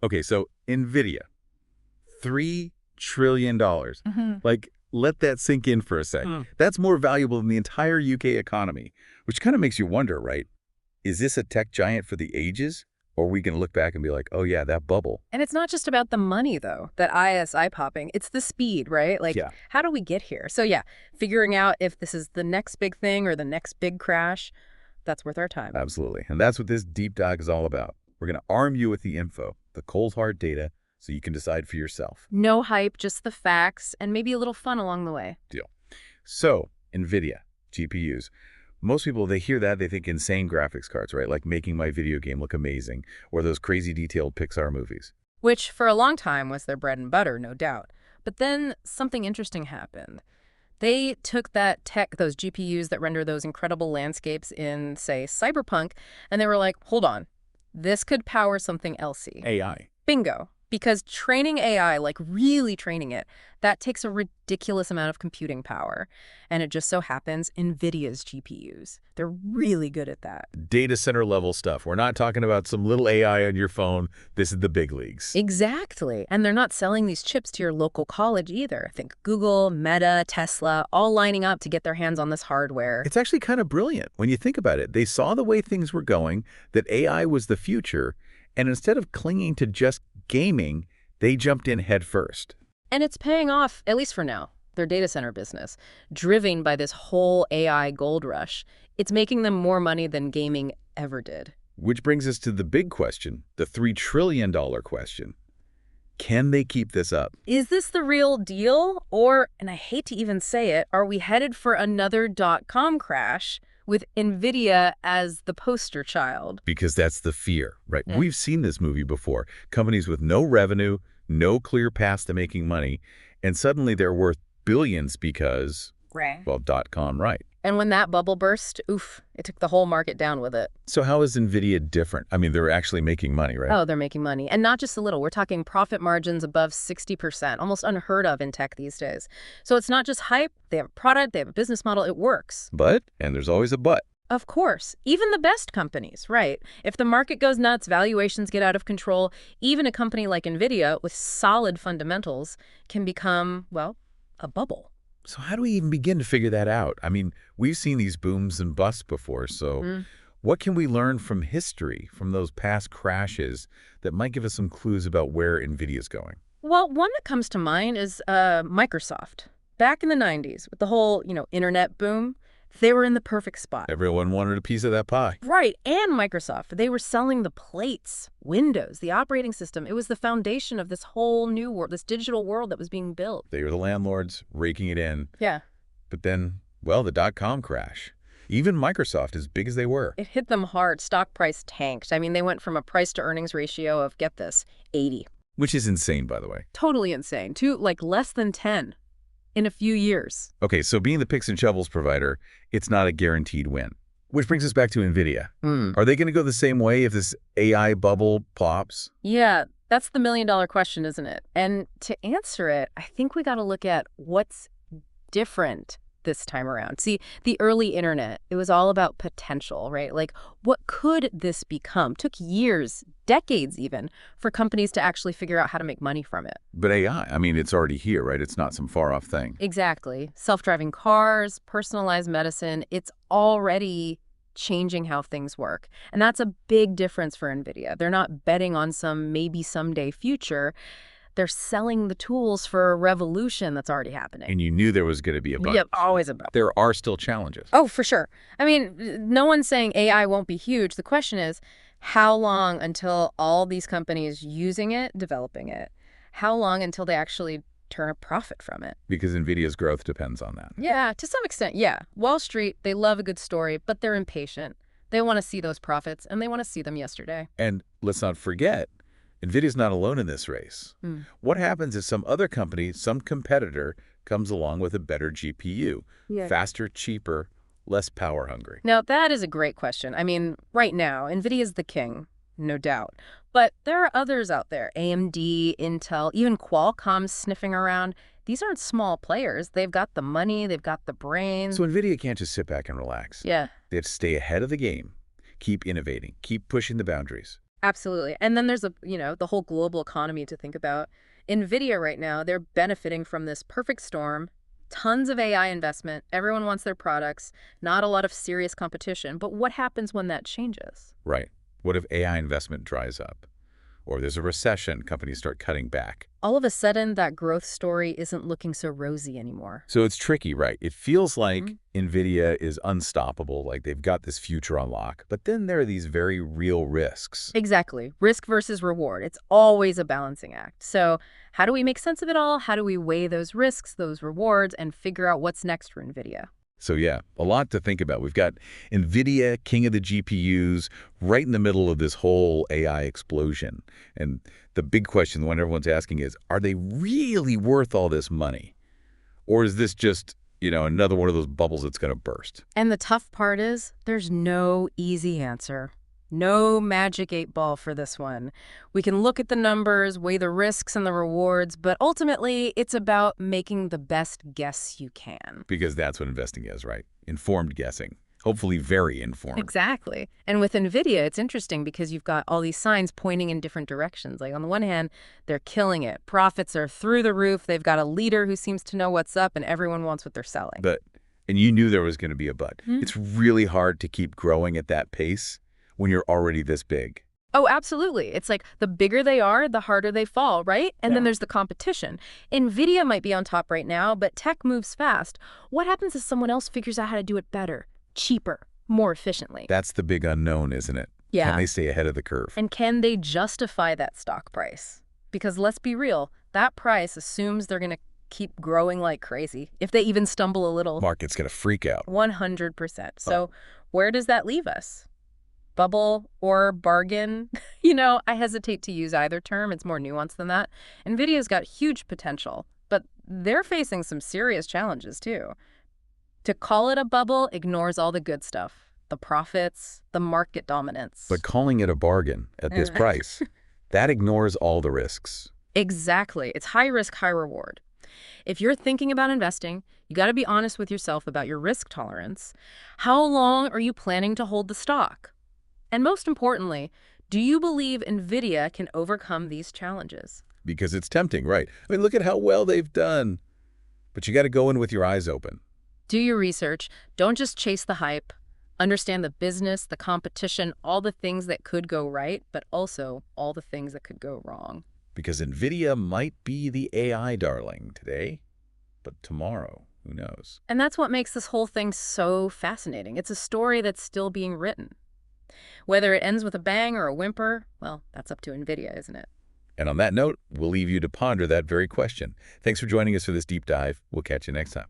Okay, so Nvidia, $3 trillion. Like, let that sink in for a sec. That's more valuable than the entire UK economy, which kind of makes you wonder, right? Is this a tech giant for the ages? Or we can look back and be like, oh yeah, that bubble. And it's not just about the money, though, that ISI popping. It's the speed, right? Like, Yeah. how do we get here? So yeah, figuring out if this is the next big thing or the next big crash, that's worth our time. Absolutely. And that's what this deep dive is all about. We're going to arm you with the info, the cold hard data, so you can decide for yourself. No hype, just the facts, and maybe a little fun along the way. Deal. So, Nvidia, GPUs. Most people, they hear that, they think insane graphics cards, right? Like making my video game look amazing, or those crazy detailed Pixar movies. Which, for a long time, was their bread and butter, no doubt. But then something interesting happened. They took that tech, those GPUs that render those incredible landscapes in, say, Cyberpunk, and they were like, hold on, this could power something elsey. AI. Bingo. Because training AI, like really training it, that takes a ridiculous amount of computing power. And it just so happens Nvidia's GPUs. They're really good at that. Data center level stuff. We're not talking about some little AI on your phone. This is the big leagues. Exactly. And they're not selling these chips to your local college either. Think Google, Meta, Tesla, all lining up to get their hands on this hardware. It's actually kind of brilliant when you think about it. They saw the way things were going, that AI was the future, and instead of clinging to just gaming, they jumped in head first. And it's paying off, at least for now, their data center business. Driven by this whole AI gold rush, it's making them more money than gaming ever did. Which brings us to the big question, the $3 trillion question. Can they keep this up? Is this the real deal? Or, and I hate to even say it, are we headed for another dot-com crash with Nvidia as the poster child? Because that's the fear, right? We've seen this movie before. Companies with no revenue, no clear path to making money, and suddenly they're worth billions because, well, .com, right. And when that bubble burst, oof, it took the whole market down with it. So how is Nvidia different? I mean, they're actually making money, right? Oh, they're making money. And not just a little. We're talking profit margins above 60%, almost unheard of in tech these days. So it's not just hype. They have a product, they have a business model, it works. But, and there's always a but. Of course. Even the best companies, right? If the market goes nuts, valuations get out of control, even a company like Nvidia with solid fundamentals can become, well, a bubble. So how do we even begin to figure that out? I mean, we've seen these booms and busts before, so what can we learn from history, from those past crashes, that might give us some clues about where Nvidia's going? Well, one that comes to mind is Microsoft. Back in the 90s, with the whole, internet boom, they were in the perfect spot. Everyone wanted a piece of that pie. Right, and Microsoft. They were selling the plates, Windows, the operating system. It was the foundation of this whole new world, this digital world that was being built. They were the landlords raking it in. Yeah. But then, well, the dot-com crash. Even Microsoft, as big as they were. It hit them hard. Stock price tanked. I mean, they went from a price-to-earnings ratio of, get this, 80. Which is insane, by the way. Totally insane. To, like, less than 10. In a few years. Okay, so being the picks and shovels provider, it's not a guaranteed win. Which brings us back to Nvidia. Are they going to go the same way if this AI bubble pops? Yeah, that's the million-dollar question, isn't it? And to answer it, I think we got to look at what's different this time around. See, the early internet, it was all about potential, right? Like, what could this become? Took years, decades even, for companies to actually figure out how to make money from it. But AI, I mean, it's already here, right? It's not some far-off thing. Exactly. Self-driving cars, personalized medicine, it's already changing how things work. And that's a big difference for NVIDIA. They're not betting on some maybe someday future. They're selling the tools for a revolution that's already happening. And you knew there was going to be a bug. Yep, always a bug. There are still challenges. Oh, for sure. I mean, no one's saying AI won't be huge. The question is, how long until all these companies using it, developing it? How long until they actually turn a profit from it? Because NVIDIA's growth depends on that. Yeah, to some extent, yeah. Wall Street, they love a good story, but they're impatient. They want to see those profits, and they want to see them yesterday. And let's not forget, NVIDIA's not alone in this race. What happens if some other company, some competitor, comes along with a better GPU? Faster, cheaper, less power hungry? Now, that is a great question. I mean, right now, NVIDIA's the king, no doubt. But there are others out there, AMD, Intel, even Qualcomm sniffing around. These aren't small players. They've got the money, they've got the brains. So NVIDIA can't just sit back and relax. Yeah. They have to stay ahead of the game, keep innovating, keep pushing the boundaries. Absolutely. And then there's the whole global economy to think about. Nvidia right now, they're benefiting from this perfect storm. Tons of AI investment. Everyone wants their products. Not a lot of serious competition. But what happens when that changes? Right. What if AI investment dries up? Or there's a recession, companies start cutting back. All of a sudden, that growth story isn't looking so rosy anymore. So it's tricky, right? It feels like Mhm. Nvidia is unstoppable, like they've got this future on lock. But then there are these very real risks. Exactly. Risk versus reward. It's always a balancing act. So how do we make sense of it all? How do we weigh those risks, those rewards, and figure out what's next for NVIDIA? So yeah, a lot to think about. We've got Nvidia, king of the GPUs, right in the middle of this whole AI explosion. And the big question, the one everyone's asking is, are they really worth all this money? Or is this just, another one of those bubbles that's going to burst? And the tough part is there's no easy answer. No magic 8 ball for this one. We can look at the numbers, weigh the risks and the rewards, but ultimately it's about making the best guess you can. Because that's what investing is, right? Informed guessing. Hopefully very informed. Exactly. And with NVIDIA, it's interesting because you've got all these signs pointing in different directions. Like on the one hand, they're killing it. Profits are through the roof. They've got a leader who seems to know what's up and everyone wants what they're selling. And you knew there was going to be a but. Hmm. It's really hard to keep growing at that pace when you're already this big. Oh, absolutely. It's like the bigger they are, the harder they fall, right? And then Yeah. there's the competition. NVIDIA might be on top right now, but tech moves fast. What happens if someone else figures out how to do it better, cheaper, more efficiently? That's the big unknown, isn't it? Yeah. Can they stay ahead of the curve? And can they justify that stock price? Because let's be real, that price assumes they're going to keep growing like crazy, if they even stumble a little. Market's going to freak out. 100%. So where does that leave us? Bubble or bargain? I hesitate to use either term. It's more nuanced than that. NVIDIA's got huge potential, but they're facing some serious challenges too. To call it a bubble ignores all the good stuff, the profits, the market dominance. But calling it a bargain at this price, that ignores all the risks. Exactly. It's high risk, high reward. If you're thinking about investing, you got to be honest with yourself about your risk tolerance. How long are you planning to hold the stock? And most importantly, do you believe NVIDIA can overcome these challenges? Because it's tempting, right? I mean, look at how well they've done. But you got to go in with your eyes open. Do your research. Don't just chase the hype. Understand the business, the competition, all the things that could go right, but also all the things that could go wrong. Because Nvidia might be the AI darling today, but tomorrow, who knows? And that's what makes this whole thing so fascinating. It's a story that's still being written. Whether it ends with a bang or a whimper, well, that's up to NVIDIA, isn't it? And on that note, we'll leave you to ponder that very question. Thanks for joining us for this deep dive. We'll catch you next time.